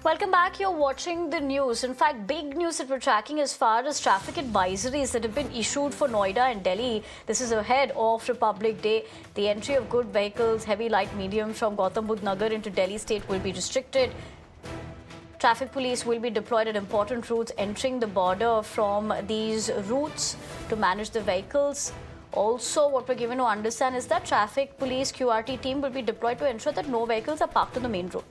Welcome back. You're watching the news. In fact, big news that we're tracking as far as traffic advisories that have been issued for Noida and Delhi. This is ahead of Republic Day. The entry of good vehicles, heavy, light, medium from Gautam Budh Nagar into Delhi state will be restricted. Traffic police will be deployed at important routes entering the border from these routes to manage the vehicles. Also, what we're given to understand is that traffic police QRT team will be deployed to ensure that no vehicles are parked on the main road.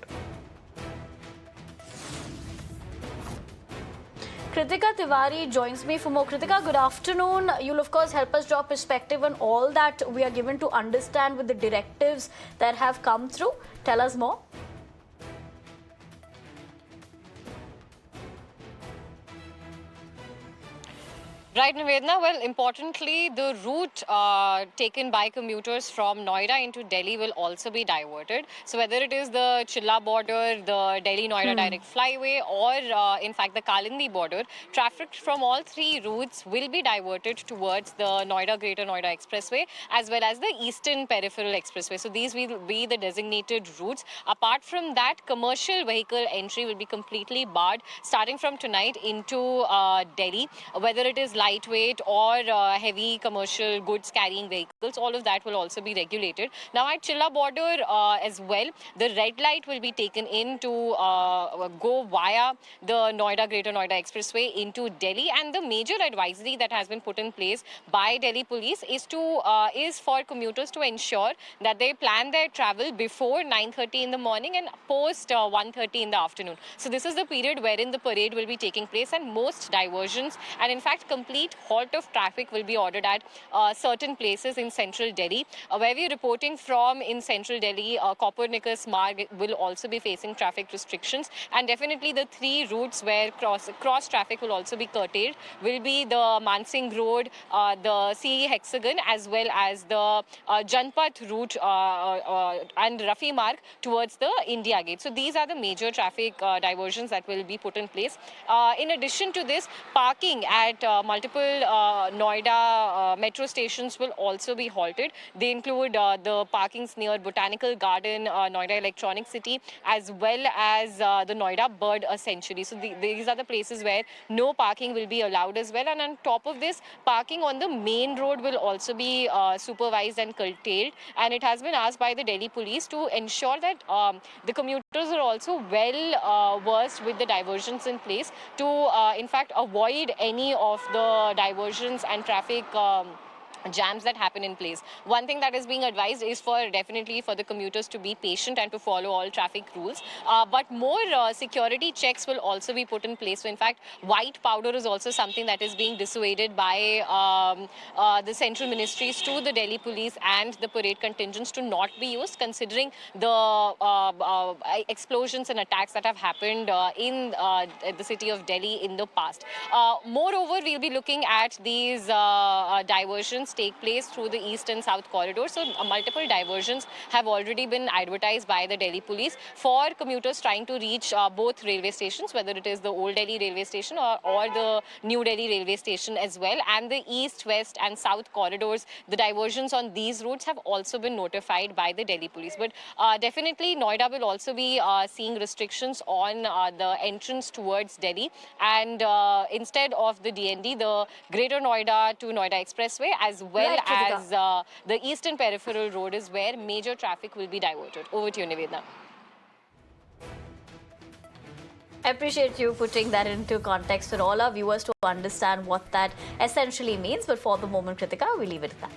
Kritika Tiwari joins me for more. Kritika, good afternoon. You'll of course help us draw perspective on all that we are given to understand with the directives that have come through. Tell us more. Right, Nivedana. Well, importantly, the route taken by commuters from Noida into Delhi will also be diverted. So whether it is the Chilla border, the Delhi-Noida direct flyway, or in fact the Kalindi border, traffic from all three routes will be diverted towards the Noida-Greater Noida Expressway as well as the Eastern Peripheral Expressway. So these will be the designated routes. Apart from that, commercial vehicle entry will be completely barred starting from tonight into Delhi, whether it is lightweight or heavy commercial goods carrying vehicles. All of that will also be regulated. Now at Chilla border as well, the red light will be taken in to go via the Noida Greater Noida Expressway into Delhi, and the major advisory that has been put in place by Delhi Police is for commuters to ensure that they plan their travel before 9:30 in the morning and post 1:30 in the afternoon. So this is the period wherein the parade will be taking place, and most diversions and in fact complete halt of traffic will be ordered at certain places in central Delhi. Where we are reporting from in central Delhi, Copernicus Marg will also be facing traffic restrictions, and definitely the three routes where cross traffic will also be curtailed will be the Mansingh Road, the CE Hexagon, as well as the Janpath route and Rafi Marg towards the India Gate. So these are the major traffic diversions that will be put in place. In addition to this, parking at multiple Noida metro stations will also be halted. They include the parkings near Botanical Garden, Noida Electronic City, as well as the Noida Bird Sanctuary. So these are the places where no parking will be allowed as well. And on top of this, parking on the main road will also be supervised and curtailed. And it has been asked by the Delhi Police to ensure that the commuters are also well versed with the diversions in place to, in fact, avoid any of the diversions and traffic jams that happen in place. One thing that is being advised is definitely for the commuters to be patient and to follow all traffic rules. But more security checks will also be put in place. So in fact, white powder is also something that is being dissuaded by the central ministries to the Delhi Police and the parade contingents to not be used, considering the explosions and attacks that have happened in the city of Delhi in the past. Moreover, we'll be looking at these diversions take place through the east and south corridor. So multiple diversions have already been advertised by the Delhi Police for commuters trying to reach both railway stations, whether it is the Old Delhi railway station or the New Delhi railway station as well. And the east, west and south corridors, the diversions on these routes have also been notified by the Delhi Police. But definitely Noida will also be seeing restrictions on the entrance towards Delhi, and instead of the DND, the Greater Noida to Noida Expressway, as well as the Eastern Peripheral Road is where major traffic will be diverted. Over to you, Nivedana. I appreciate you putting that into context for all our viewers to understand what that essentially means. But for the moment, Kritika, we leave it at that.